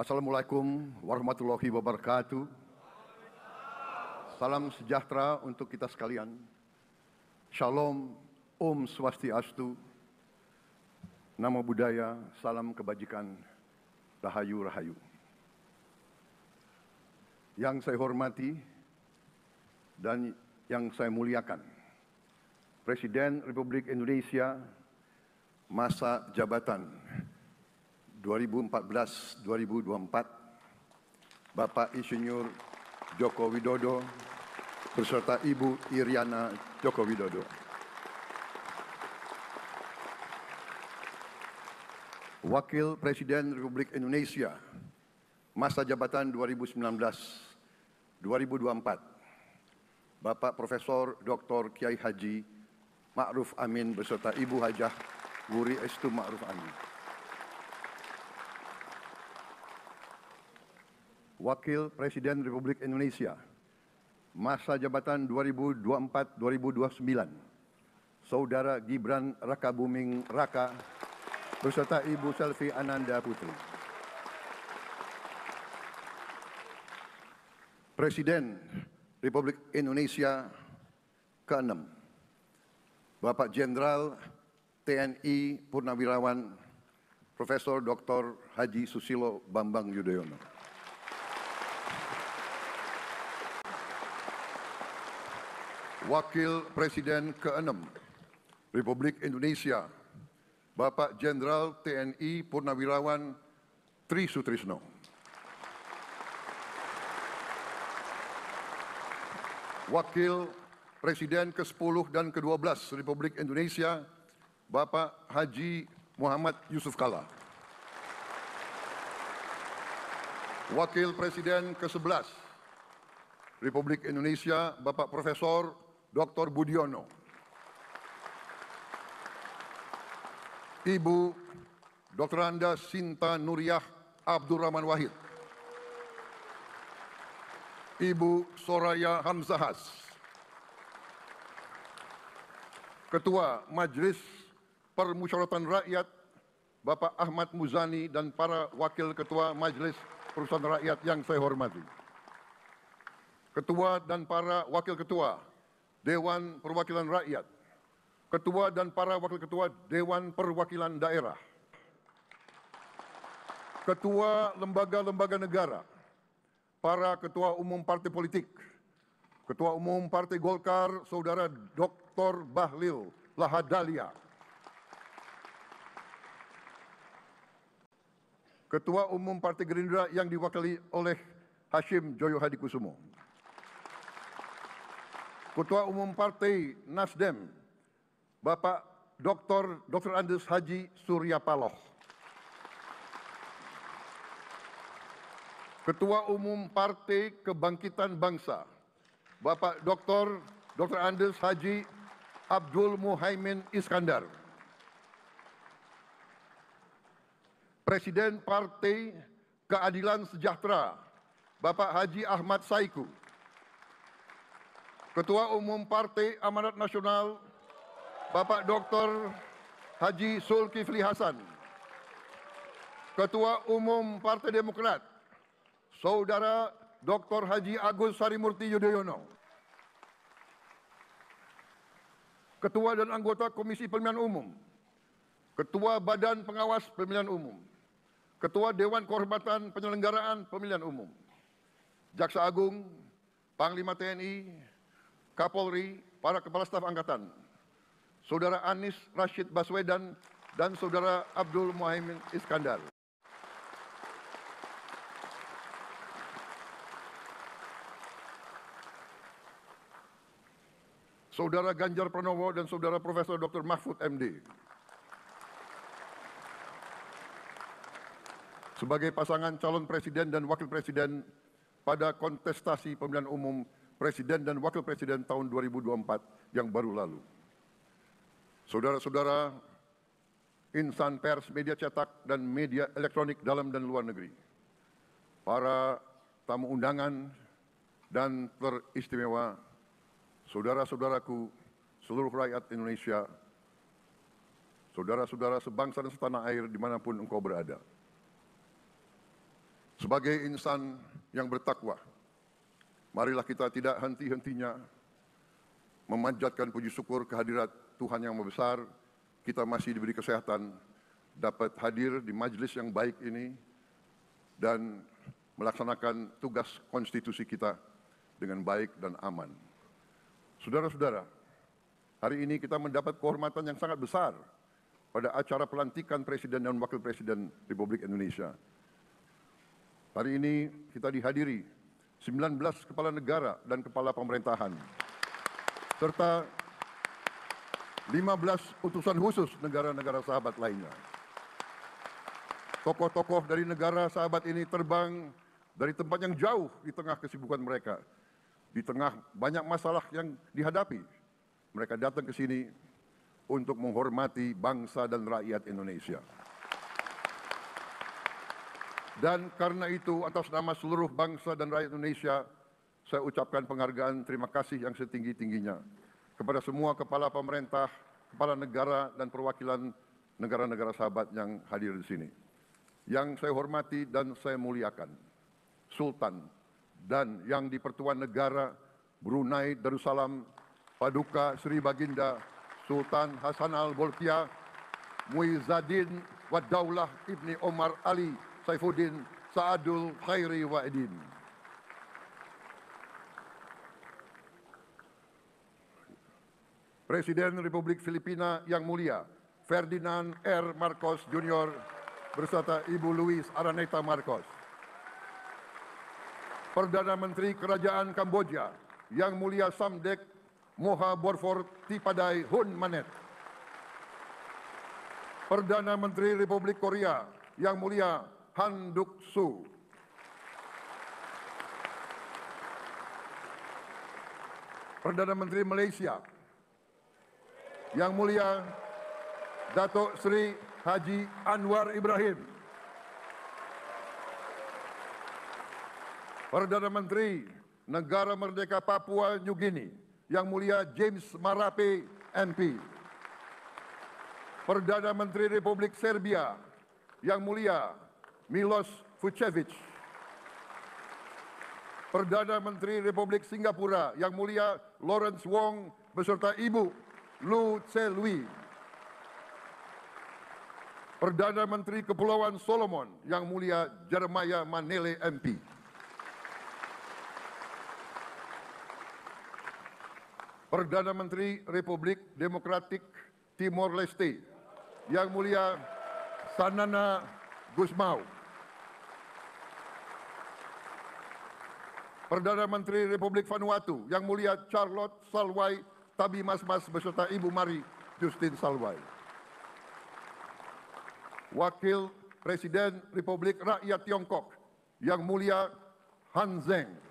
Assalamualaikum warahmatullahi wabarakatuh. Salam sejahtera untuk kita sekalian. Shalom, Om Swastiastu, Namo Buddhaya, salam kebajikan, Rahayu Rahayu. Yang saya hormati dan yang saya muliakan, Presiden Republik Indonesia masa jabatan 2014-2024, Bapak Insinyur Joko Widodo beserta Ibu Iriana Joko Widodo. Wakil Presiden Republik Indonesia masa jabatan 2019-2024, Bapak Profesor Dr. Kiai Haji Ma'ruf Amin beserta Ibu Hajah Wuri Estu Ma'ruf Amin. Wakil Presiden Republik Indonesia masa jabatan 2024-2029, Saudara Gibran Rakabuming Raka beserta Ibu Selvi Ananda Putri. Presiden Republik Indonesia ke-6, Bapak Jenderal TNI Purnawirawan Profesor Dr. Haji Susilo Bambang Yudhoyono. Wakil Presiden ke-6 Republik Indonesia, Bapak Jenderal TNI Purnawirawan Tri Sutrisno. Wakil Presiden ke-10 dan ke-12 Republik Indonesia, Bapak Haji Muhammad Yusuf Kalla. Wakil Presiden ke-11 Republik Indonesia, Bapak Profesor Dr. Budiono. Ibu Dr. Anda Sinta Nuriyah Abdurrahman Wahid. Ibu Soraya Hamzahas. Ketua Majelis Permusyawaratan Rakyat Bapak Ahmad Muzani dan para Wakil Ketua Majelis Permusyawaratan Rakyat yang saya hormati. Ketua dan para Wakil Ketua Dewan Perwakilan Rakyat, Ketua dan para Wakil Ketua Dewan Perwakilan Daerah, Ketua Lembaga-Lembaga Negara, para Ketua Umum Partai Politik, Ketua Umum Partai Golkar, Saudara Dr. Bahlil Lahadalia, Ketua Umum Partai Gerindra yang diwakili oleh Hashim Joyo Hadikusumo, Ketua Umum Partai Nasdem, Bapak Dr. Andes Haji Surya Paloh, Ketua Umum Partai Kebangkitan Bangsa, Bapak Dr. Andes Haji Abdul Muhaimin Iskandar, Presiden Partai Keadilan Sejahtera, Bapak Haji Ahmad Saiku, Ketua Umum Partai Amanat Nasional, Bapak Dr. Haji Zulkifli Hasan, Ketua Umum Partai Demokrat, Saudara Dr. Haji Agus Harimurti Yudhoyono, Ketua dan anggota Komisi Pemilihan Umum, Ketua Badan Pengawas Pemilihan Umum, Ketua Dewan Kehormatan Penyelenggaraan Pemilihan Umum, Jaksa Agung, Panglima TNI, Kapolri, para Kepala Staf Angkatan, Saudara Anies Rashid Baswedan, dan Saudara Abdul Muhaimin Iskandar. Saudara Ganjar Pranowo dan Saudara Profesor Dr. Mahfud MD. Sebagai pasangan calon presiden dan wakil presiden pada kontestasi pemilihan umum Presiden dan Wakil Presiden tahun 2024 yang baru lalu. Saudara-saudara, insan pers, media cetak, dan media elektronik dalam dan luar negeri, para tamu undangan dan teristimewa, saudara-saudaraku, seluruh rakyat Indonesia, saudara-saudara sebangsa dan setanah air dimanapun engkau berada. Sebagai insan yang bertakwa, marilah kita tidak henti-hentinya memanjatkan puji syukur kehadirat Tuhan yang Maha Besar. Kita masih diberi kesehatan, dapat hadir di majelis yang baik ini dan melaksanakan tugas konstitusi kita dengan baik dan aman. Saudara-saudara, hari ini kita mendapat kehormatan yang sangat besar pada acara pelantikan Presiden dan Wakil Presiden Republik Indonesia. Hari ini kita dihadiri 19 kepala negara dan kepala pemerintahan, serta 15 utusan khusus negara-negara sahabat lainnya. Tokoh-tokoh dari negara sahabat ini terbang dari tempat yang jauh di tengah kesibukan mereka. Di tengah banyak masalah yang dihadapi, mereka datang ke sini untuk menghormati bangsa dan rakyat Indonesia. Dan karena itu, atas nama seluruh bangsa dan rakyat Indonesia, saya ucapkan penghargaan terima kasih yang setinggi-tingginya kepada semua kepala pemerintah, kepala negara, dan perwakilan negara-negara sahabat yang hadir di sini. Yang saya hormati dan saya muliakan, Sultan dan yang di Pertuan Negara Brunei Darussalam Paduka Sri Baginda Sultan Hasan Al-Bolkiah Muizzaddin Wad-Daulah Ibni Omar Ali Saifuddin Saadul Khairi Wa'idin. Presiden Republik Filipina yang mulia Ferdinand R. Marcos Jr. beserta Ibu Luis Araneta Marcos. Perdana Menteri Kerajaan Kamboja yang mulia Samdech Moha Borfor Tipadai Hun Manet. Perdana Menteri Republik Korea yang mulia Han Duck-soo. Perdana Menteri Malaysia yang mulia Datuk Seri Haji Anwar Ibrahim. Perdana Menteri Negara Merdeka Papua New Guinea yang mulia James Marape MP. Perdana Menteri Republik Serbia yang mulia Milos Vucevic. Perdana Menteri Republik Singapura yang mulia Lawrence Wong beserta Ibu Lu Tse Lui. Perdana Menteri Kepulauan Solomon yang mulia Jeremiah Manele MP. Perdana Menteri Republik Demokratik Timor Leste yang mulia Sanana Gusmao. Perdana Menteri Republik Vanuatu yang mulia Charlotte Salwai Tabi Masmas beserta Ibu Mari Justin Salwai. Wakil Presiden Republik Rakyat Tiongkok yang mulia Han Zheng.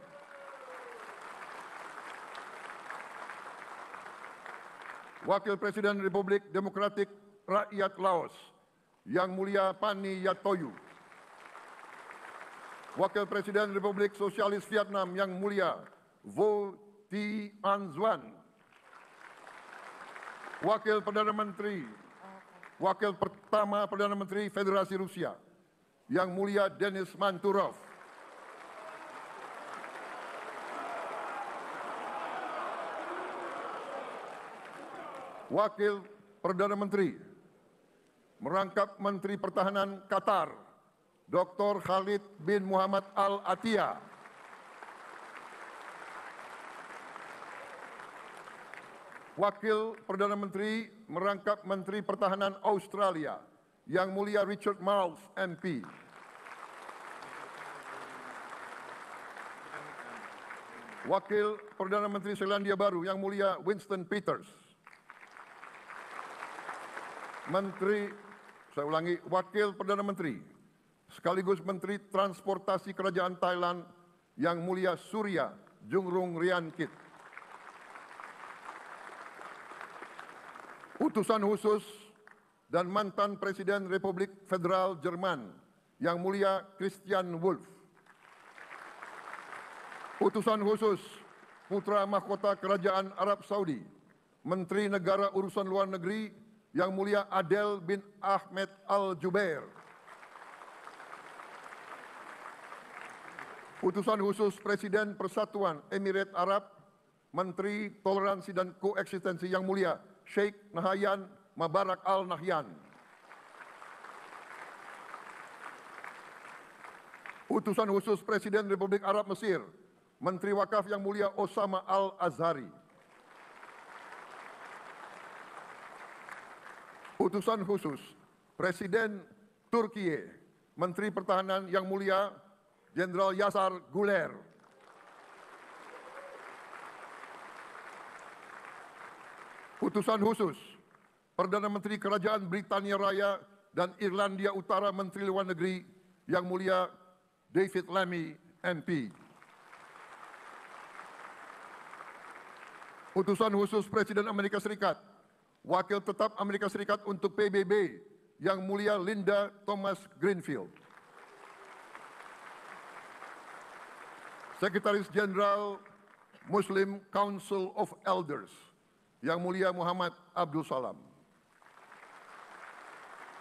Wakil Presiden Republik Demokratik Rakyat Laos yang mulia Pani Yatoyu. Wakil Presiden Republik Sosialis Vietnam yang mulia Vo Thi An Duan. Wakil pertama Perdana Menteri Federasi Rusia yang mulia Denis Manturov. Wakil Perdana Menteri merangkap Menteri Pertahanan Qatar, Dr. Khalid bin Muhammad Al Attiyah. Wakil Perdana Menteri merangkap Menteri Pertahanan Australia yang mulia Richard Marles MP. Wakil Perdana Menteri Selandia Baru yang mulia Winston Peters. Wakil Perdana Menteri sekaligus Menteri Transportasi Kerajaan Thailand yang mulia Surya Jungrung Riankit. Utusan khusus dan mantan Presiden Republik Federal Jerman yang mulia Christian Wulff. Utusan khusus Putra Mahkota Kerajaan Arab Saudi, Menteri Negara Urusan Luar Negeri yang mulia Adel bin Ahmed Al Jubair. Utusan khusus Presiden Persatuan Emirat Arab, Menteri Toleransi dan Koeksistensi Yang Mulia Sheikh Nahyan Mabarak Al Nahyan. Utusan khusus Presiden Republik Arab Mesir, Menteri Wakaf Yang Mulia Osama Al Azhari. Utusan khusus Presiden Turkiye, Menteri Pertahanan Yang Mulia Jenderal Yasar Guler. Utusan khusus Perdana Menteri Kerajaan Britania Raya dan Irlandia Utara, Menteri Luar Negeri Yang Mulia David Lammy, MP. Utusan khusus Presiden Amerika Serikat, Wakil Tetap Amerika Serikat untuk PBB Yang Mulia Linda Thomas Greenfield. Sekretaris Jenderal Muslim Council of Elders Yang Mulia Muhammad Abdul Salam.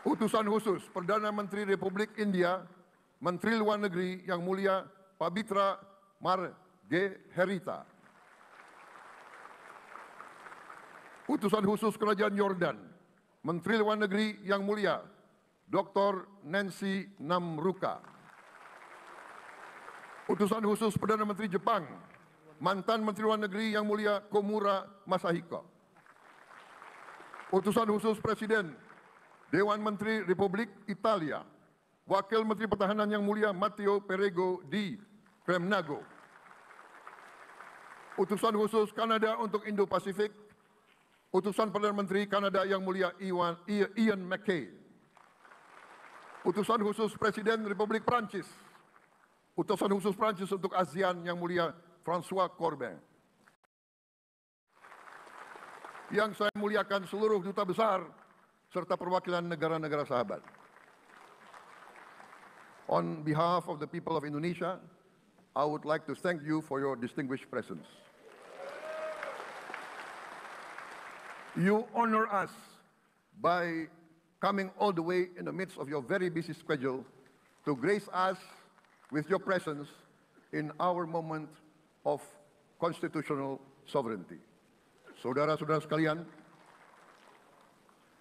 Utusan khusus Perdana Menteri Republik India, Menteri Luar Negeri Yang Mulia Pabitra Margherita. Utusan khusus Kerajaan Yordan, Menteri Luar Negeri Yang Mulia Dr. Nancy Namruka. Utusan khusus Perdana Menteri Jepang, mantan Menteri Luar Negeri Yang Mulia Komura Masahiko. Utusan khusus Presiden Dewan Menteri Republik Italia, Wakil Menteri Pertahanan Yang Mulia Matteo Perego di Cremnago. Utusan khusus Kanada untuk Indo-Pasifik, Utusan Perdana Menteri Kanada Yang Mulia Ian MacKay. Utusan khusus Presiden Republik Prancis, Utusan khusus Prancis untuk ASEAN Yang Mulia François Corbin. Yang saya muliakan seluruh duta besar serta perwakilan negara-negara sahabat. On behalf of the people of Indonesia, I would like to thank you for your distinguished presence. You honor us by coming all the way in the midst of your very busy schedule to grace us with your presence in our moment of constitutional sovereignty. Saudara-saudara sekalian,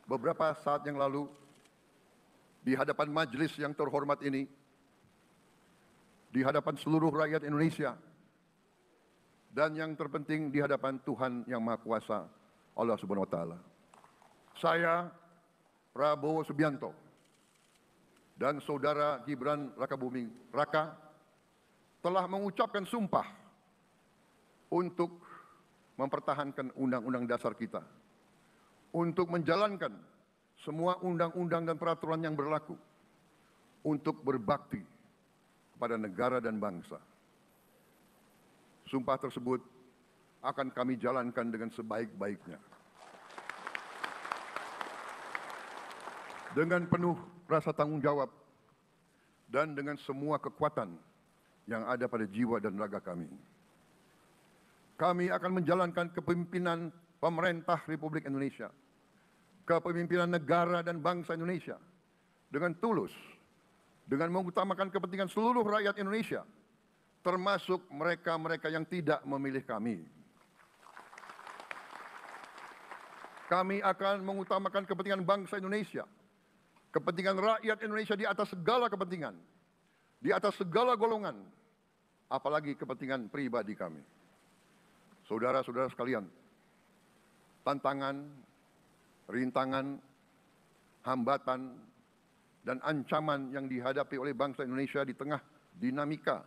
beberapa saat yang lalu di hadapan majelis yang terhormat ini, di hadapan seluruh rakyat Indonesia, dan yang terpenting di hadapan Tuhan Yang Maha Kuasa, Allah Subhanahu wa Ta'ala, saya, Prabowo Subianto, dan Saudara Gibran Rakabuming Raka telah mengucapkan sumpah untuk mempertahankan Undang-Undang Dasar kita, untuk menjalankan semua undang-undang dan peraturan yang berlaku, untuk berbakti kepada negara dan bangsa. Sumpah tersebut akan kami jalankan dengan sebaik-baiknya. Dengan penuh rasa tanggung jawab dan dengan semua kekuatan yang ada pada jiwa dan raga kami. Kami akan menjalankan kepemimpinan pemerintah Republik Indonesia, kepemimpinan negara dan bangsa Indonesia dengan tulus, dengan mengutamakan kepentingan seluruh rakyat Indonesia, termasuk mereka-mereka yang tidak memilih kami. Kami akan mengutamakan kepentingan bangsa Indonesia, kepentingan rakyat Indonesia di atas segala kepentingan, di atas segala golongan, apalagi kepentingan pribadi kami. Saudara-saudara sekalian, tantangan, rintangan, hambatan, dan ancaman yang dihadapi oleh bangsa Indonesia di tengah dinamika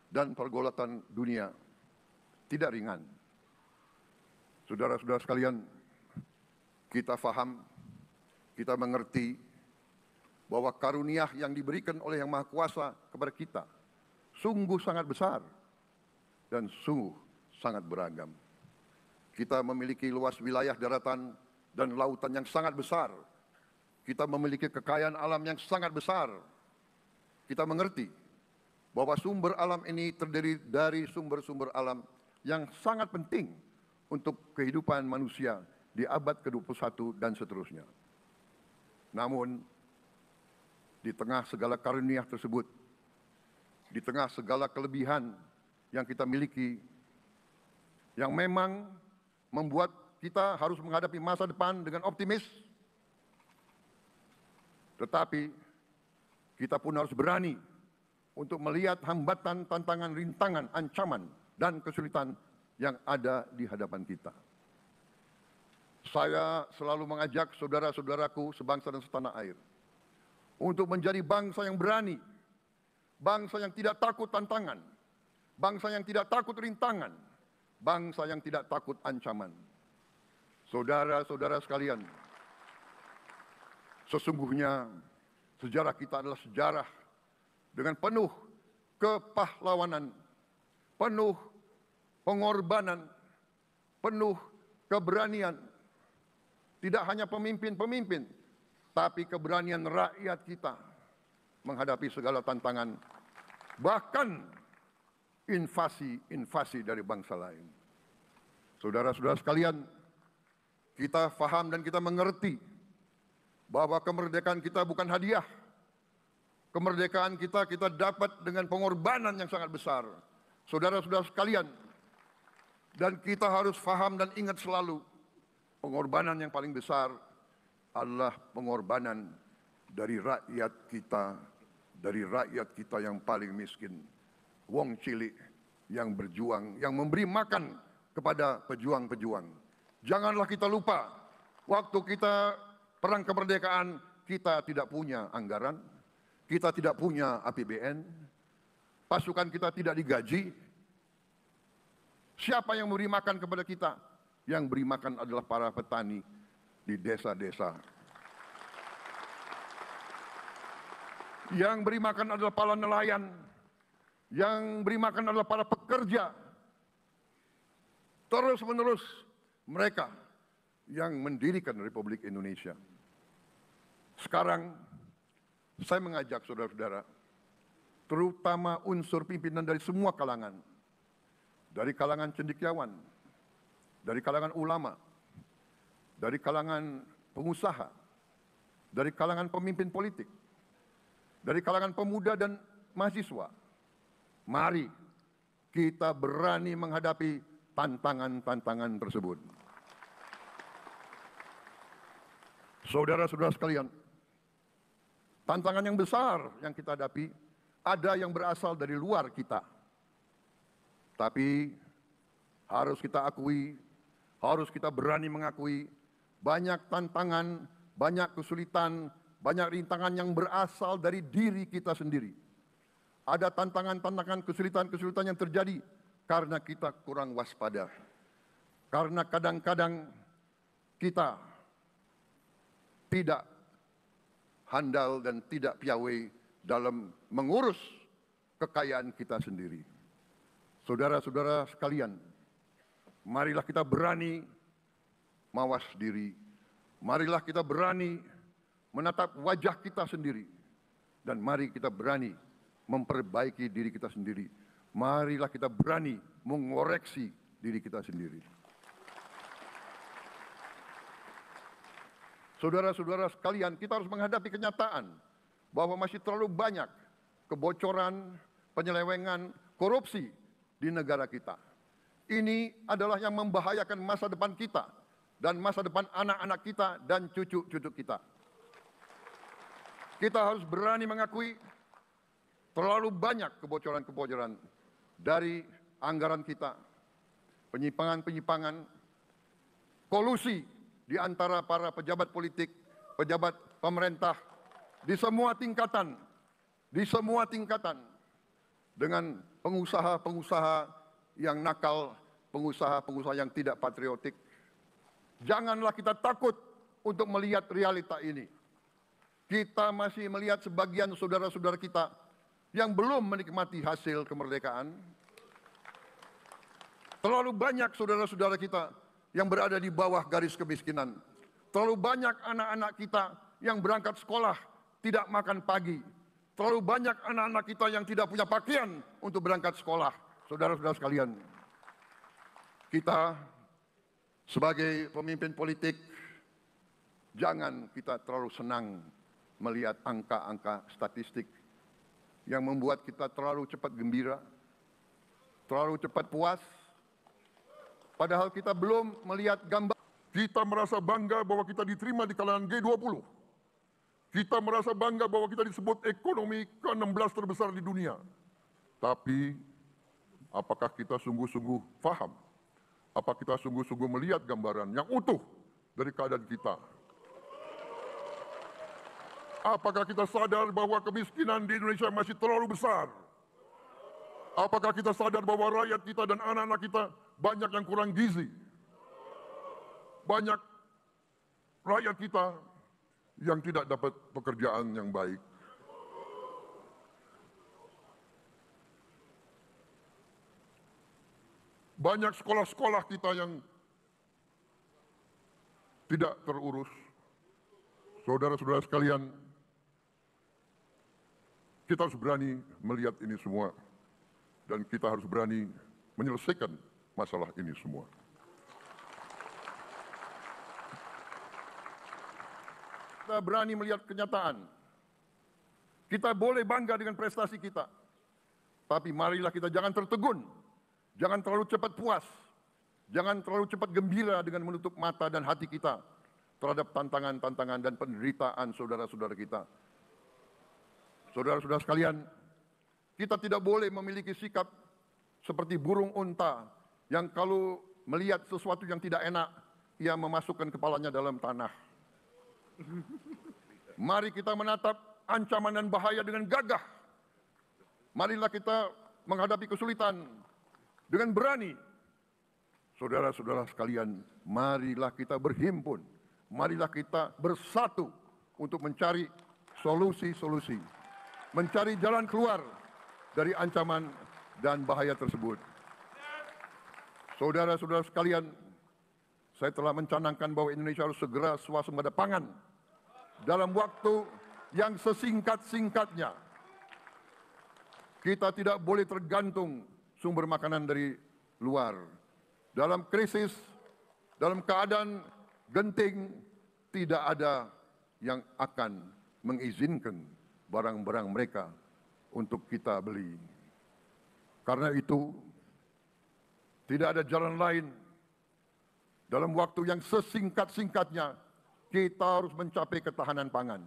dan pergolatan dunia tidak ringan. Saudara-saudara sekalian, kita faham, kita mengerti bahwa karunia yang diberikan oleh Yang Maha Kuasa kepada kita sungguh sangat besar dan sungguh sangat beragam. Kita memiliki luas wilayah daratan dan lautan yang sangat besar. Kita memiliki kekayaan alam yang sangat besar. Kita mengerti bahwa sumber alam ini terdiri dari sumber-sumber alam yang sangat penting untuk kehidupan manusia di abad ke-21 dan seterusnya. Namun, di tengah segala karunia tersebut, di tengah segala kelebihan yang kita miliki, yang memang membuat kita harus menghadapi masa depan dengan optimis, tetapi kita pun harus berani untuk melihat hambatan, tantangan, rintangan, ancaman, dan kesulitan yang ada di hadapan kita. Saya selalu mengajak saudara-saudaraku sebangsa dan setanah air untuk menjadi bangsa yang berani, bangsa yang tidak takut tantangan, bangsa yang tidak takut rintangan, bangsa yang tidak takut ancaman. Saudara-saudara sekalian, sesungguhnya sejarah kita adalah sejarah dengan penuh kepahlawanan, penuh pengorbanan, penuh keberanian. Tidak hanya pemimpin-pemimpin, tapi keberanian rakyat kita menghadapi segala tantangan, bahkan invasi-invasi dari bangsa lain. Saudara-saudara sekalian, kita faham dan kita mengerti bahwa kemerdekaan kita bukan hadiah. Kemerdekaan kita dapat dengan pengorbanan yang sangat besar. Saudara-saudara sekalian, dan kita harus faham dan ingat selalu, pengorbanan yang paling besar adalah pengorbanan dari rakyat kita yang paling miskin. Wong cilik yang berjuang, yang memberi makan kepada pejuang-pejuang. Janganlah kita lupa, waktu kita perang kemerdekaan, kita tidak punya anggaran, kita tidak punya APBN, pasukan kita tidak digaji. Siapa yang memberi makan kepada kita? Yang beri makan adalah para petani di desa-desa. Yang beri makan adalah para nelayan. Yang beri makan adalah para pekerja. Terus-menerus mereka yang mendirikan Republik Indonesia. Sekarang saya mengajak saudara-saudara, terutama unsur pimpinan dari semua kalangan, dari kalangan cendekiawan, dari kalangan ulama, dari kalangan pengusaha, dari kalangan pemimpin politik, dari kalangan pemuda dan mahasiswa. Mari kita berani menghadapi tantangan-tantangan tersebut. Saudara-saudara sekalian, tantangan yang besar yang kita hadapi ada yang berasal dari luar kita. Tapi harus kita akui, harus kita berani mengakui, banyak tantangan, banyak kesulitan, banyak rintangan yang berasal dari diri kita sendiri. Ada tantangan-tantangan, kesulitan-kesulitan yang terjadi karena kita kurang waspada. Karena kadang-kadang kita tidak handal dan tidak piawai dalam mengurus kekayaan kita sendiri. Saudara-saudara sekalian, marilah kita berani mawas diri. Marilah kita berani menatap wajah kita sendiri. Dan mari kita berani memperbaiki diri kita sendiri. Marilah kita berani mengoreksi diri kita sendiri. Saudara-saudara sekalian, kita harus menghadapi kenyataan bahwa masih terlalu banyak kebocoran, penyelewengan, korupsi di negara kita. Ini adalah yang membahayakan masa depan kita dan masa depan anak-anak kita dan cucu-cucu kita. Kita harus berani mengakui terlalu banyak kebocoran-kebocoran dari anggaran kita, penyimpangan-penyimpangan, kolusi di antara para pejabat politik, pejabat pemerintah di semua tingkatan, dengan pengusaha-pengusaha yang nakal, pengusaha-pengusaha yang tidak patriotik. Janganlah kita takut untuk melihat realita ini. Kita masih melihat sebagian saudara-saudara kita yang belum menikmati hasil kemerdekaan. Terlalu banyak saudara-saudara kita yang berada di bawah garis kemiskinan. Terlalu banyak anak-anak kita yang berangkat sekolah tidak makan pagi. Terlalu banyak anak-anak kita yang tidak punya pakaian untuk berangkat sekolah. Saudara-saudara sekalian, kita sebagai pemimpin politik, jangan kita terlalu senang melihat angka-angka statistik. yang membuat kita terlalu cepat gembira, terlalu cepat puas, padahal kita belum melihat gambar. Kita merasa bangga bahwa kita diterima di kalangan G20. Kita merasa bangga bahwa kita disebut ekonomi ke-16 terbesar di dunia. Tapi, apakah kita sungguh-sungguh paham? Apa kita sungguh-sungguh melihat gambaran yang utuh dari keadaan kita? Apakah kita sadar bahwa kemiskinan di Indonesia masih terlalu besar? Apakah kita sadar bahwa rakyat kita dan anak-anak kita banyak yang kurang gizi? Banyak rakyat kita yang tidak dapat pekerjaan yang baik. Banyak sekolah-sekolah kita yang tidak terurus. Saudara-saudara sekalian, kita harus berani melihat ini semua. Dan kita harus berani menyelesaikan masalah ini semua. Kita berani melihat kenyataan. Kita boleh bangga dengan prestasi kita. Tapi marilah kita jangan tertegun. Jangan terlalu cepat puas. Jangan terlalu cepat gembira dengan menutup mata dan hati kita terhadap tantangan-tantangan dan penderitaan saudara-saudara kita. Saudara-saudara sekalian, kita tidak boleh memiliki sikap seperti burung unta yang kalau melihat sesuatu yang tidak enak, ia memasukkan kepalanya dalam tanah. Mari kita menatap ancaman dan bahaya dengan gagah. Marilah kita menghadapi kesulitan dengan berani. Saudara-saudara sekalian, marilah kita berhimpun. Marilah kita bersatu untuk mencari solusi-solusi. Mencari jalan keluar dari ancaman dan bahaya tersebut. Saudara-saudara sekalian, saya telah mencanangkan bahwa Indonesia harus segera swasembada pangan dalam waktu yang sesingkat-singkatnya. Kita tidak boleh tergantung sumber makanan dari luar. Dalam krisis, dalam keadaan genting, tidak ada yang akan mengizinkan barang-barang mereka untuk kita beli. Karena itu, tidak ada jalan lain. Dalam waktu yang sesingkat-singkatnya, kita harus mencapai ketahanan pangan.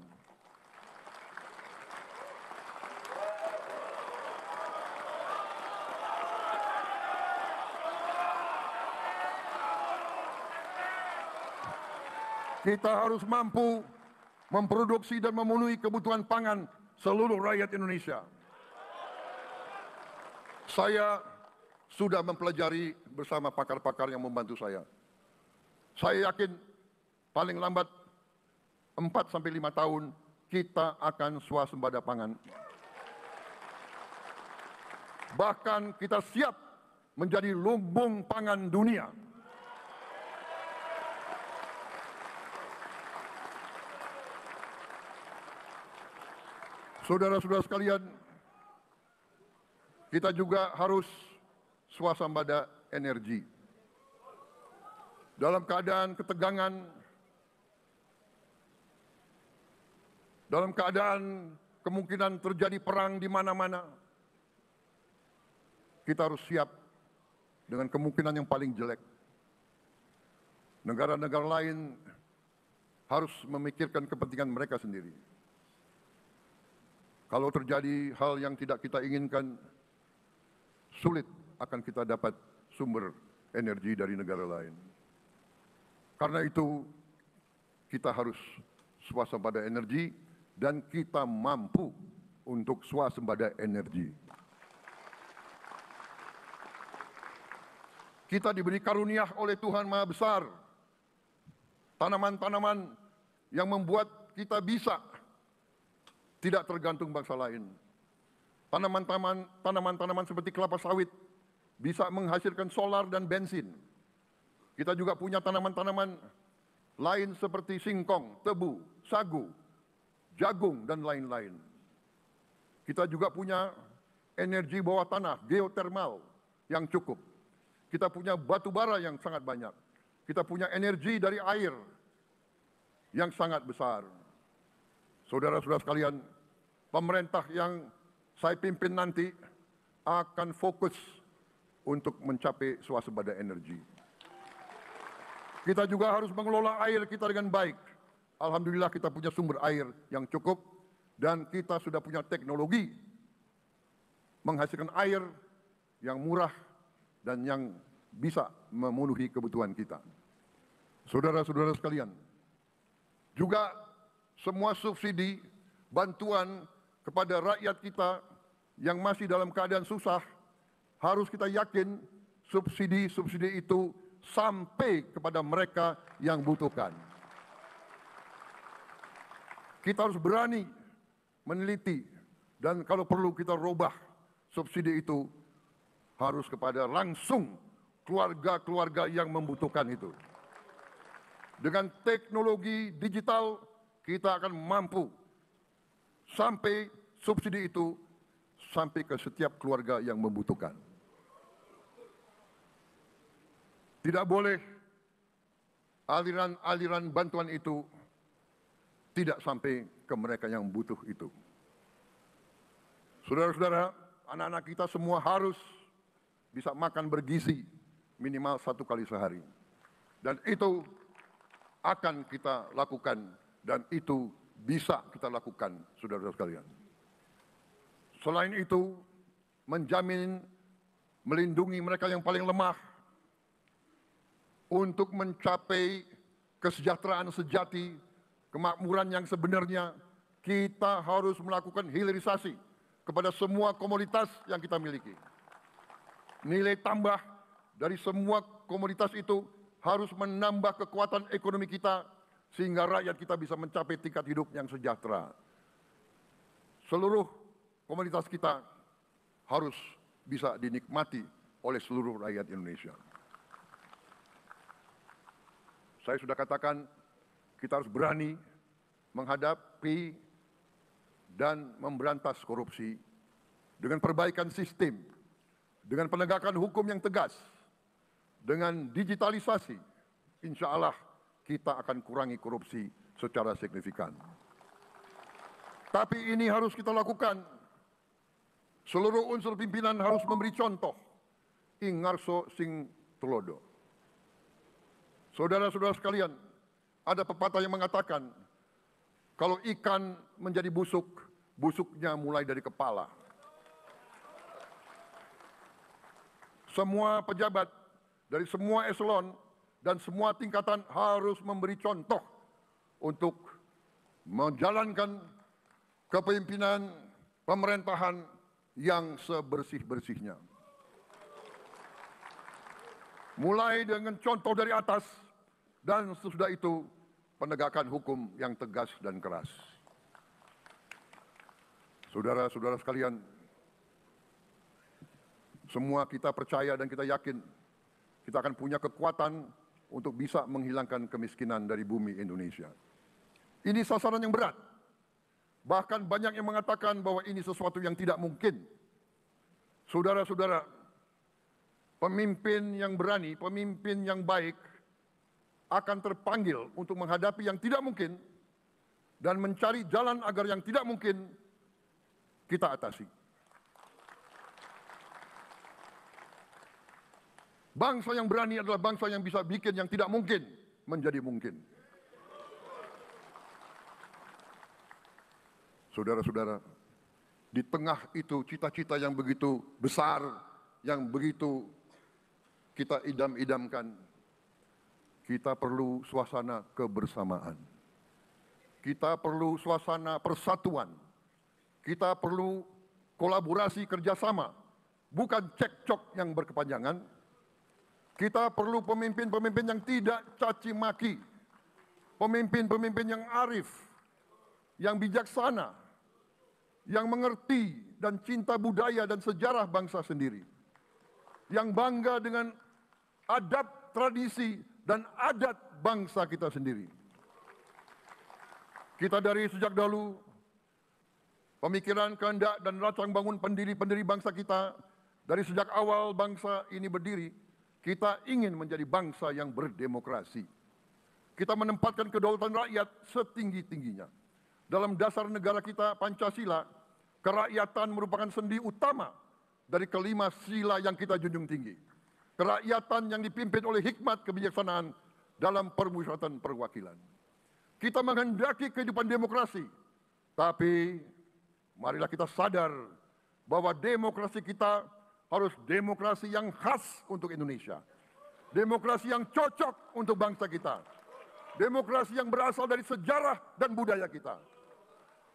Kita harus mampu memproduksi dan memenuhi kebutuhan pangan seluruh rakyat Indonesia. Saya sudah mempelajari bersama pakar-pakar yang membantu saya. Saya yakin paling lambat 4-5 tahun kita akan swasembada pangan. Bahkan kita siap menjadi lumbung pangan dunia. Saudara-saudara sekalian, kita juga harus swasembada energi. Dalam keadaan ketegangan, dalam keadaan kemungkinan terjadi perang di mana-mana, kita harus siap dengan kemungkinan yang paling jelek. Negara-negara lain harus memikirkan kepentingan mereka sendiri. Kalau terjadi hal yang tidak kita inginkan, sulit akan kita dapat sumber energi dari negara lain. Karena itu, kita harus swasembada energi dan kita mampu untuk swasembada energi. Kita diberi karunia oleh Tuhan Maha Besar, tanaman-tanaman yang membuat kita bisa tidak tergantung bangsa lain. Tanaman-tanaman seperti kelapa sawit bisa menghasilkan solar dan bensin. Kita juga punya tanaman-tanaman lain seperti singkong, tebu, sagu, jagung, dan lain-lain. Kita juga punya energi bawah tanah, geotermal yang cukup. Kita punya batu bara yang sangat banyak. Kita punya energi dari air yang sangat besar. Saudara-saudara sekalian, pemerintah yang saya pimpin nanti akan fokus untuk mencapai swasembada energi. Kita juga harus mengelola air kita dengan baik. Alhamdulillah kita punya sumber air yang cukup dan kita sudah punya teknologi menghasilkan air yang murah dan yang bisa memenuhi kebutuhan kita. Saudara-saudara sekalian, juga semua subsidi, bantuan kepada rakyat kita yang masih dalam keadaan susah, harus kita yakin subsidi-subsidi itu sampai kepada mereka yang butuhkan. Kita harus berani meneliti dan kalau perlu kita robah subsidi itu harus kepada langsung keluarga-keluarga yang membutuhkan itu. Dengan teknologi digital kita akan mampu sampai subsidi itu sampai ke setiap keluarga yang membutuhkan. Tidak boleh aliran-aliran bantuan itu tidak sampai ke mereka yang butuh itu. Saudara-saudara, anak-anak kita semua harus bisa makan bergizi minimal 1 kali sehari. Dan itu akan kita lakukan dan itu bisa kita lakukan, saudara-saudara sekalian. Selain itu, menjamin melindungi mereka yang paling lemah untuk mencapai kesejahteraan sejati, kemakmuran yang sebenarnya, kita harus melakukan hilirisasi kepada semua komoditas yang kita miliki. Nilai tambah dari semua komoditas itu harus menambah kekuatan ekonomi kita sehingga rakyat kita bisa mencapai tingkat hidup yang sejahtera. Seluruh komoditas kita harus bisa dinikmati oleh seluruh rakyat Indonesia. Saya sudah katakan kita harus berani menghadapi dan memberantas korupsi dengan perbaikan sistem, dengan penegakan hukum yang tegas, dengan digitalisasi, insya Allah kita akan kurangi korupsi secara signifikan. Tapi ini harus kita lakukan. Seluruh unsur pimpinan harus memberi contoh. Ingarso sing tulodo. Saudara-saudara sekalian, ada pepatah yang mengatakan, kalau ikan menjadi busuk, busuknya mulai dari kepala. Semua pejabat dari semua eselon dan semua tingkatan harus memberi contoh untuk menjalankan kepemimpinan pemerintahan yang sebersih-bersihnya. Mulai dengan contoh dari atas dan sesudah itu penegakan hukum yang tegas dan keras. Saudara-saudara sekalian, semua kita percaya dan kita yakin kita akan punya kekuatan untuk bisa menghilangkan kemiskinan dari bumi Indonesia. Ini sasaran yang berat. Bahkan banyak yang mengatakan bahwa ini sesuatu yang tidak mungkin. Saudara-saudara, pemimpin yang berani, pemimpin yang baik akan terpanggil untuk menghadapi yang tidak mungkin dan mencari jalan agar yang tidak mungkin kita atasi. Bangsa yang berani adalah bangsa yang bisa bikin yang tidak mungkin menjadi mungkin. Saudara-saudara, di tengah itu cita-cita yang begitu besar, yang begitu kita idam-idamkan, kita perlu suasana kebersamaan. Kita perlu suasana persatuan. Kita perlu kolaborasi kerjasama, bukan cekcok yang berkepanjangan. Kita perlu pemimpin-pemimpin yang tidak caci maki, pemimpin-pemimpin yang arif, yang bijaksana, yang mengerti dan cinta budaya dan sejarah bangsa sendiri, yang bangga dengan adab, tradisi, dan adat bangsa kita sendiri. Kita dari sejak dahulu, pemikiran, kehendak, dan rancang bangun pendiri-pendiri bangsa kita, dari sejak awal bangsa ini berdiri, kita ingin menjadi bangsa yang berdemokrasi. Kita menempatkan kedaulatan rakyat setinggi-tingginya. Dalam dasar negara kita, Pancasila, Kerakyatan merupakan sendi utama dari kelima sila yang kita junjung tinggi. Kerakyatan yang dipimpin oleh hikmat kebijaksanaan dalam permusyawaratan perwakilan. Kita menghendaki kehidupan demokrasi, tapi marilah kita sadar bahwa demokrasi kita harus demokrasi yang khas untuk Indonesia. Demokrasi yang cocok untuk bangsa kita. Demokrasi yang berasal dari sejarah dan budaya kita.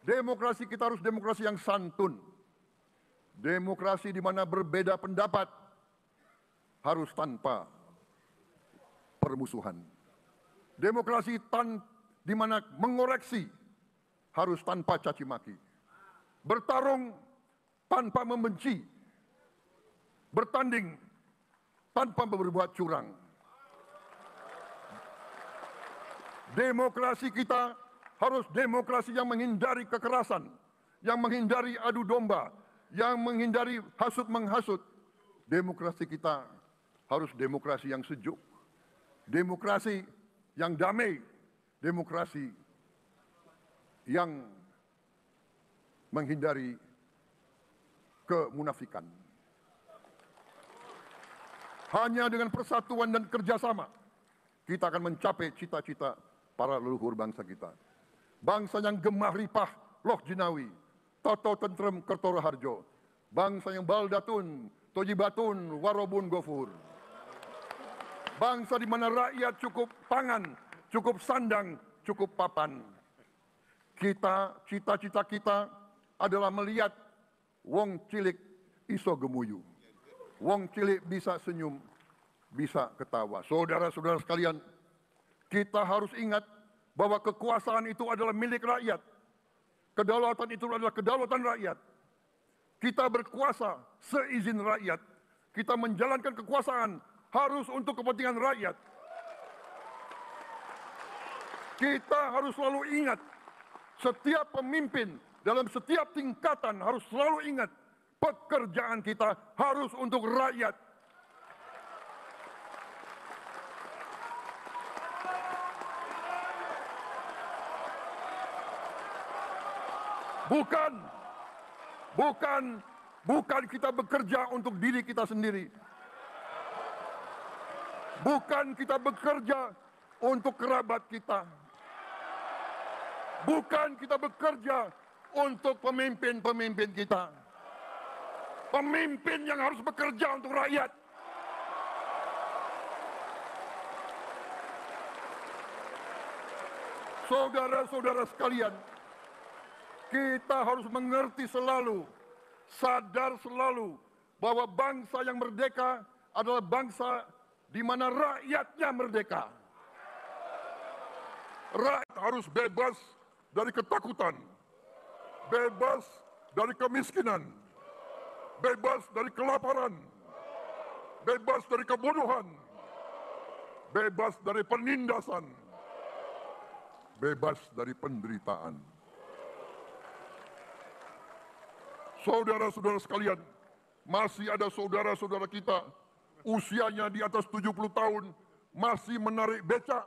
Demokrasi kita harus demokrasi yang santun. Demokrasi di mana berbeda pendapat harus tanpa permusuhan. Demokrasi di mana mengoreksi harus tanpa caci maki. Bertarung tanpa membenci. Bertanding tanpa berbuat curang. Demokrasi kita harus demokrasi yang menghindari kekerasan, yang menghindari adu domba, yang menghindari hasut menghasut. Demokrasi kita harus demokrasi yang sejuk, demokrasi yang damai, demokrasi yang menghindari kemunafikan. Hanya dengan persatuan dan kerjasama, kita akan mencapai cita-cita para leluhur bangsa kita. Bangsa yang gemah ripah loh jinawi, toto tentrem kertoro harjo. Bangsa yang baldatun, tojibatun, warobun gofur. Bangsa di mana rakyat cukup pangan, cukup sandang, cukup papan. Cita-cita kita adalah melihat wong cilik iso gemuyu. Wong cilik bisa senyum, bisa ketawa. Saudara-saudara sekalian, kita harus ingat bahwa kekuasaan itu adalah milik rakyat. Kedaulatan itu adalah kedaulatan rakyat. Kita berkuasa seizin rakyat. Kita menjalankan kekuasaan harus untuk kepentingan rakyat. Kita harus selalu ingat, setiap pemimpin dalam setiap tingkatan harus selalu ingat, pekerjaan kita harus untuk rakyat. Bukan kita bekerja untuk diri kita sendiri. Bukan kita bekerja untuk kerabat kita. Bukan kita bekerja untuk pemimpin-pemimpin kita. Pemimpin yang harus bekerja untuk rakyat. Saudara-saudara sekalian, kita harus mengerti selalu, sadar selalu bahwa bangsa yang merdeka adalah bangsa di mana rakyatnya merdeka. Rakyat harus bebas dari ketakutan, bebas dari kemiskinan, bebas dari kelaparan, bebas dari kebodohan, bebas dari penindasan, bebas dari penderitaan. Saudara-saudara sekalian, masih ada saudara-saudara kita usianya di atas 70 tahun masih menarik becak.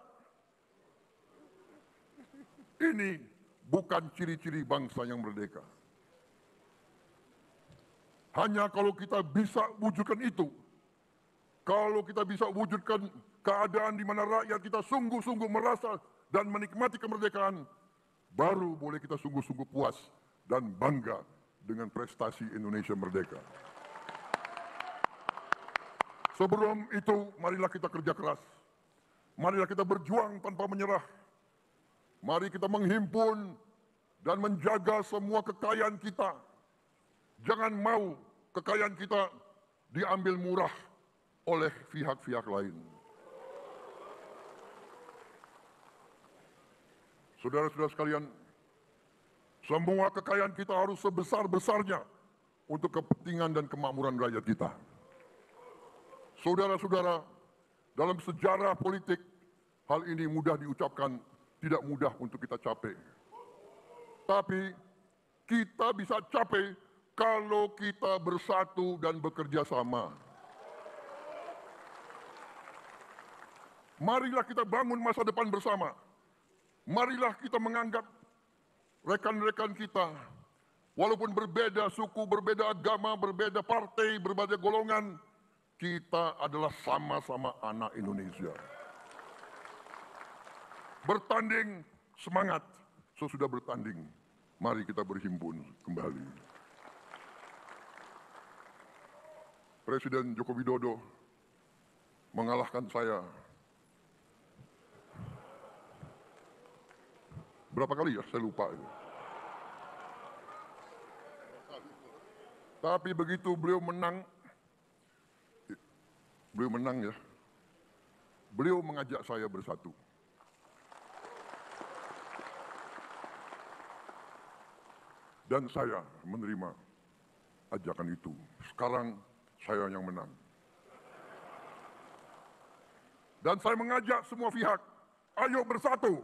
Ini bukan ciri-ciri bangsa yang merdeka. Hanya kalau kita bisa wujudkan itu, kalau kita bisa wujudkan keadaan di mana rakyat kita sungguh-sungguh merasa dan menikmati kemerdekaan, baru boleh kita sungguh-sungguh puas dan bangga dengan prestasi Indonesia merdeka. Sebelum itu, marilah kita kerja keras. Marilah kita berjuang tanpa menyerah. Mari kita menghimpun dan menjaga semua kekayaan kita. Jangan mau kekayaan kita diambil murah oleh pihak-pihak lain. Saudara-saudara sekalian, semua kekayaan kita harus sebesar-besarnya untuk kepentingan dan kemakmuran rakyat kita. Saudara-saudara, dalam sejarah politik, hal ini mudah diucapkan, tidak mudah untuk kita capai. Tapi kita bisa capai kalau kita bersatu dan bekerja sama. Marilah kita bangun masa depan bersama. Marilah kita menganggap rekan-rekan kita Walaupun berbeda suku, berbeda agama, berbeda partai, berbeda golongan, kita adalah sama-sama anak Indonesia. Bertanding, semangat. Sesudah bertanding, mari kita berhimpun kembali. Presiden Joko Widodo mengalahkan saya. Berapa kali ya? Saya lupa. Tapi begitu beliau menang ya, beliau mengajak saya bersatu. Dan saya menerima ajakan itu. Sekarang saya yang menang. Dan saya mengajak semua pihak, ayo bersatu.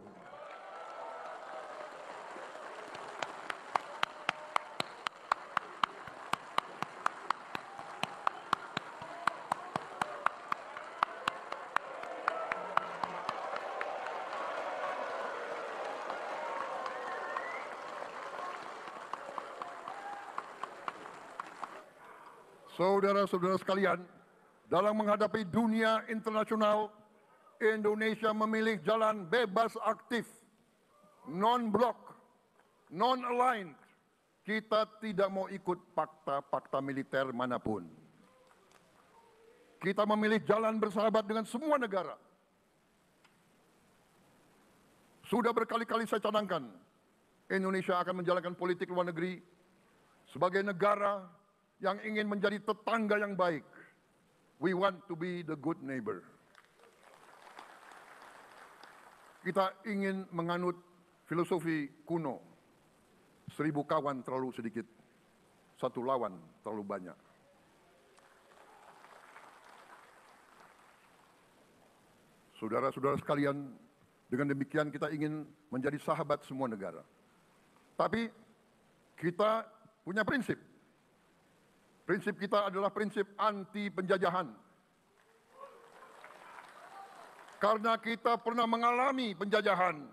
Saudara-saudara sekalian, dalam menghadapi dunia internasional, Indonesia memilih jalan bebas aktif, non-blok, non-aligned. Kita tidak mau ikut fakta-fakta militer manapun. Kita memilih jalan bersahabat dengan semua negara. Sudah berkali-kali saya cadangkan, Indonesia akan menjalankan politik luar negeri sebagai negara yang ingin menjadi tetangga yang baik. We want to be the good neighbor. Kita ingin menganut filosofi kuno, 1000 kawan terlalu sedikit, 1 lawan terlalu banyak. Saudara-saudara sekalian, dengan demikian kita ingin menjadi sahabat semua negara. Tapi kita punya prinsip. Prinsip kita adalah prinsip anti penjajahan. Karena kita pernah mengalami penjajahan.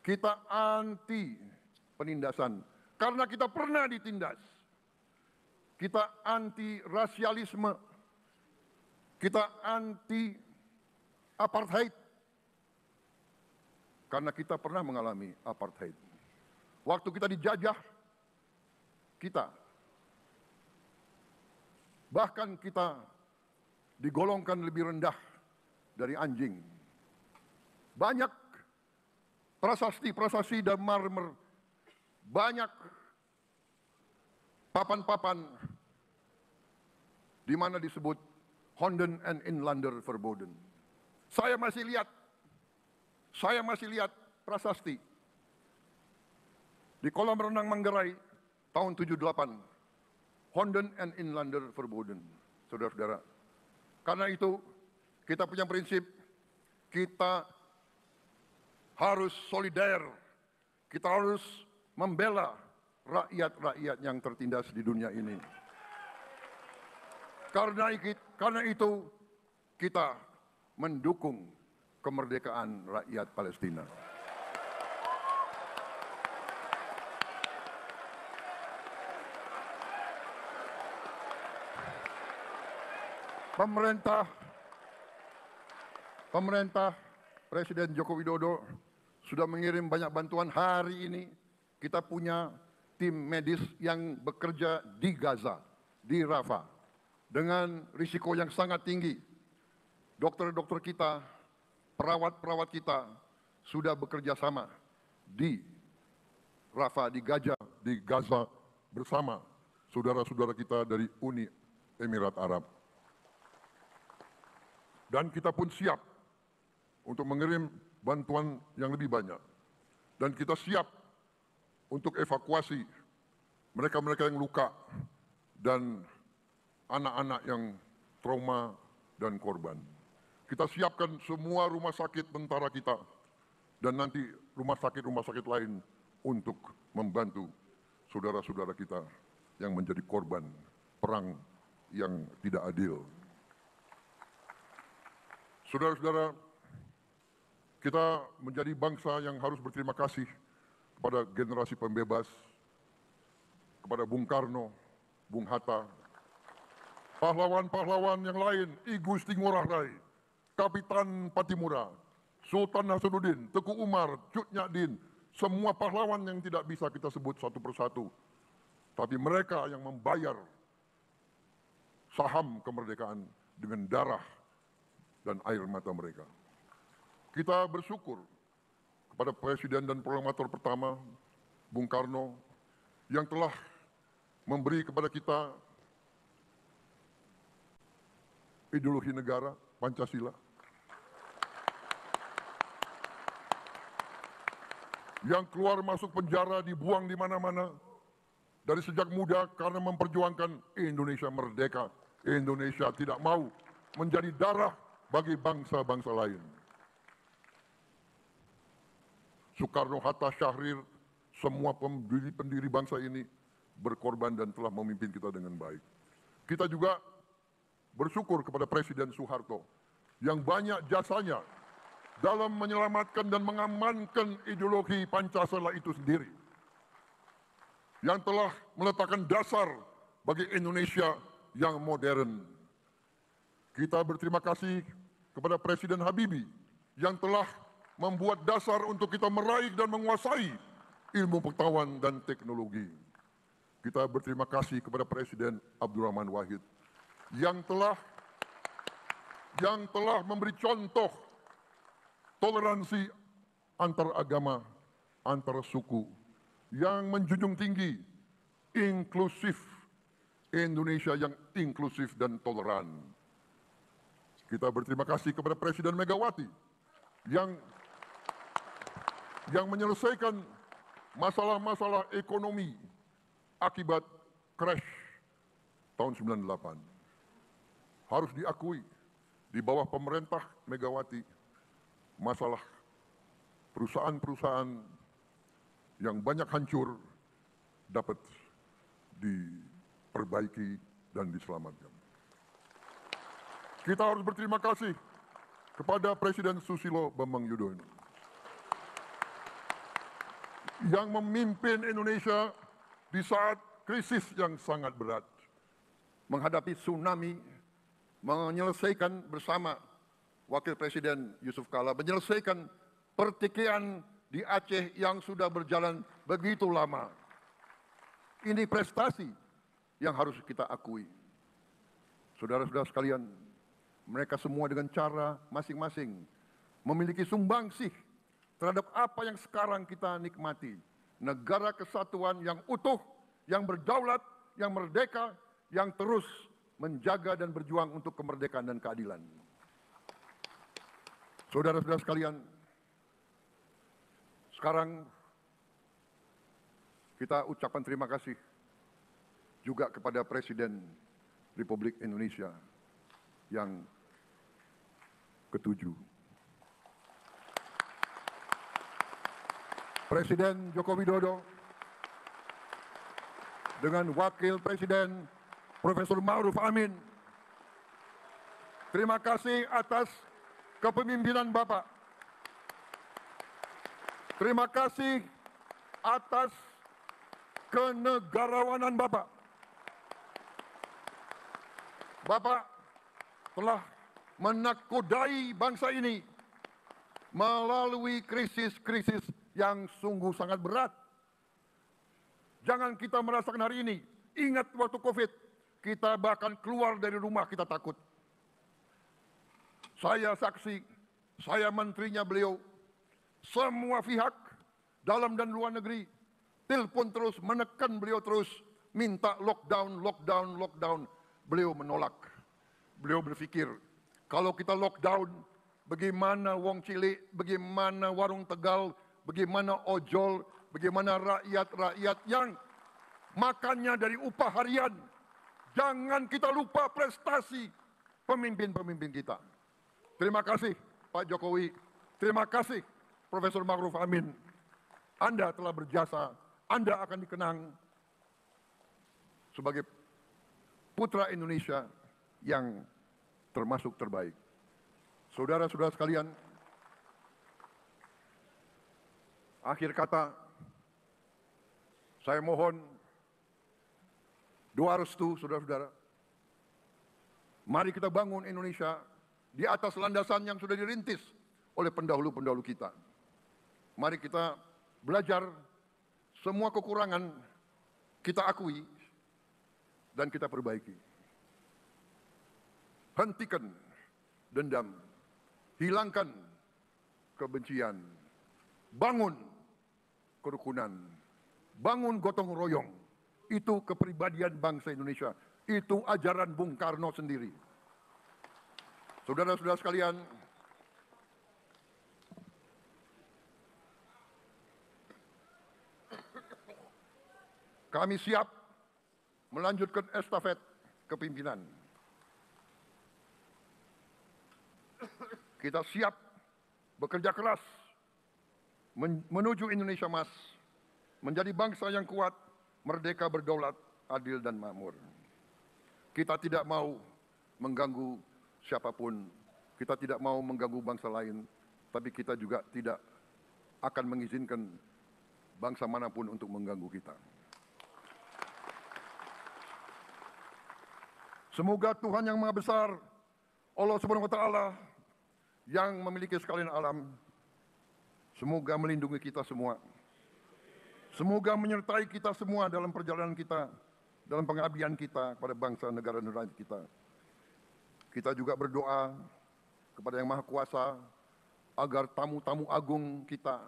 Kita anti penindasan. Karena kita pernah ditindas. Kita anti rasialisme. Kita anti apartheid. Karena kita pernah mengalami apartheid. Waktu kita dijajah, bahkan kita digolongkan lebih rendah dari anjing. Banyak prasasti dan marmer, banyak papan-papan di mana disebut Honden en Inlander verboden. Saya masih lihat prasasti di kolam renang Manggarai tahun 78. Honden en Inlander verboden, saudara-saudara. Karena itu, kita punya prinsip, kita harus solider, kita harus membela rakyat-rakyat yang tertindas di dunia ini. Karena itu, kita mendukung kemerdekaan rakyat Palestina. Pemerintah Presiden Joko Widodo sudah mengirim banyak bantuan. Hari ini kita punya tim medis yang bekerja di Gaza, di Rafah, dengan risiko yang sangat tinggi. Dokter-dokter kita, perawat-perawat kita sudah bekerja sama di Rafah, di Gaza bersama saudara-saudara kita dari Uni Emirat Arab. Dan kita pun siap untuk mengirim bantuan yang lebih banyak. Dan kita siap untuk evakuasi mereka-mereka yang luka dan anak-anak yang trauma dan korban. Kita siapkan semua rumah sakit tentara kita dan nanti rumah sakit lain untuk membantu saudara-saudara kita yang menjadi korban perang yang tidak adil. Saudara-saudara, kita menjadi bangsa yang harus berterima kasih kepada generasi pembebas kepada Bung Karno, Bung Hatta, pahlawan-pahlawan yang lain, I Gusti Ngurah Rai, Kapitan Patimura, Sultan Nasruddin, Teku Umar, Cut Nyak, semua pahlawan yang tidak bisa kita sebut satu persatu. Tapi mereka yang membayar saham kemerdekaan dengan darah dan air mata mereka. Kita bersyukur kepada Presiden dan Proklamator pertama, Bung Karno, yang telah memberi kepada kita ideologi negara, Pancasila, yang keluar masuk penjara, dibuang di mana-mana dari sejak muda karena memperjuangkan Indonesia merdeka. Indonesia tidak mau menjadi darah bagi bangsa-bangsa lain. Soekarno, Hatta, Syahrir, semua pendiri bangsa ini berkorban dan telah memimpin kita dengan baik. Kita juga bersyukur kepada Presiden Soeharto yang banyak jasanya dalam menyelamatkan dan mengamankan ideologi Pancasila itu sendiri, yang telah meletakkan dasar bagi Indonesia yang modern. Kita berterima kasih kepada Presiden Habibie yang telah membuat dasar untuk kita meraih dan menguasai ilmu pengetahuan dan teknologi. Kita berterima kasih kepada Presiden Abdurrahman Wahid yang telah memberi contoh toleransi antar agama, antar suku, yang menjunjung tinggi inklusif, Indonesia yang inklusif dan toleran. Kita berterima kasih kepada Presiden Megawati yang menyelesaikan masalah-masalah ekonomi akibat crash tahun 98. Harus diakui, di bawah pemerintah Megawati, masalah perusahaan-perusahaan yang banyak hancur dapat diperbaiki dan diselamatkan. Kita harus berterima kasih kepada Presiden Susilo Bambang Yudhoyono yang memimpin Indonesia di saat krisis yang sangat berat, menghadapi tsunami, menyelesaikan bersama Wakil Presiden Yusuf Kala, menyelesaikan pertikaian di Aceh yang sudah berjalan begitu lama. Ini prestasi yang harus kita akui. Saudara-saudara sekalian, mereka semua dengan cara masing-masing memiliki sumbangsih terhadap apa yang sekarang kita nikmati. Negara kesatuan yang utuh, yang berdaulat, yang merdeka, yang terus menjaga dan berjuang untuk kemerdekaan dan keadilan. Saudara-saudara sekalian, sekarang kita ucapkan terima kasih juga kepada Presiden Republik Indonesia yang ketujuh. Presiden Joko Widodo dengan Wakil Presiden Profesor Ma'ruf Amin. Terima kasih atas kepemimpinan Bapak. Terima kasih atas kenegarawanan Bapak. Bapak telah menakodai bangsa ini melalui krisis-krisis yang sungguh sangat berat. Jangan kita merasakan hari ini. Ingat waktu COVID, kita bahkan keluar dari rumah kita takut. Saya saksi, saya menterinya beliau, semua pihak dalam dan luar negeri telepon terus, menekan beliau terus, minta lockdown, lockdown, lockdown. Beliau menolak. Beliau berpikir, kalau kita lockdown, bagaimana wong cilik, bagaimana warung Tegal, bagaimana ojol, bagaimana rakyat-rakyat yang makannya dari upah harian. Jangan kita lupa prestasi pemimpin-pemimpin kita. Terima kasih Pak Jokowi, terima kasih Profesor Ma'ruf Amin. Anda telah berjasa, Anda akan dikenang sebagai putra Indonesia yang termasuk terbaik. Saudara-saudara sekalian, akhir kata, saya mohon Doa restu, saudara-saudara. Mari kita bangun Indonesia di atas landasan yang sudah dirintis oleh pendahulu-pendahulu kita. Mari kita belajar semua kekurangan kita akui dan kita perbaiki. Hentikan dendam, hilangkan kebencian, bangun kerukunan, bangun gotong royong. Itu kepribadian bangsa Indonesia. Itu ajaran Bung Karno sendiri. Saudara-saudara sekalian, kami siap melanjutkan estafet kepimpinan. Kita siap bekerja keras menuju Indonesia Emas, menjadi bangsa yang kuat, merdeka, berdaulat, adil dan makmur. Kita tidak mau mengganggu siapapun, kita tidak mau mengganggu bangsa lain, tapi kita juga tidak akan mengizinkan bangsa manapun untuk mengganggu kita. Semoga Tuhan yang Maha Besar, Allah Subhanahu wa Ta'ala, yang memiliki sekalian alam, semoga melindungi kita semua. Semoga menyertai kita semua dalam perjalanan kita, dalam pengabdian kita kepada bangsa, negara, dan rakyat kita. Kita juga berdoa kepada Yang Maha Kuasa agar tamu-tamu agung kita,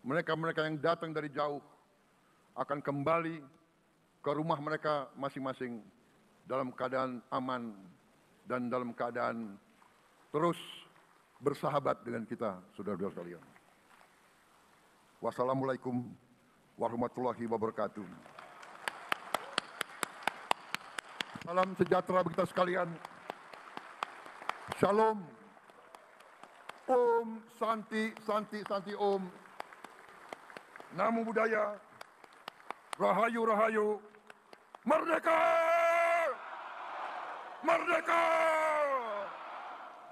mereka-mereka yang datang dari jauh, akan kembali ke rumah mereka masing-masing dalam keadaan aman dan dalam keadaan terus bersahabat dengan kita, saudara-saudara sekalian. Wassalamualaikum warahmatullahi wabarakatuh. Salam sejahtera bagi kita sekalian. Shalom. Om Santi, Santi, Santi Om. Namo Buddhaya. Rahayu, Rahayu. Merdeka! Merdeka!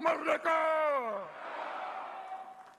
Merdeka!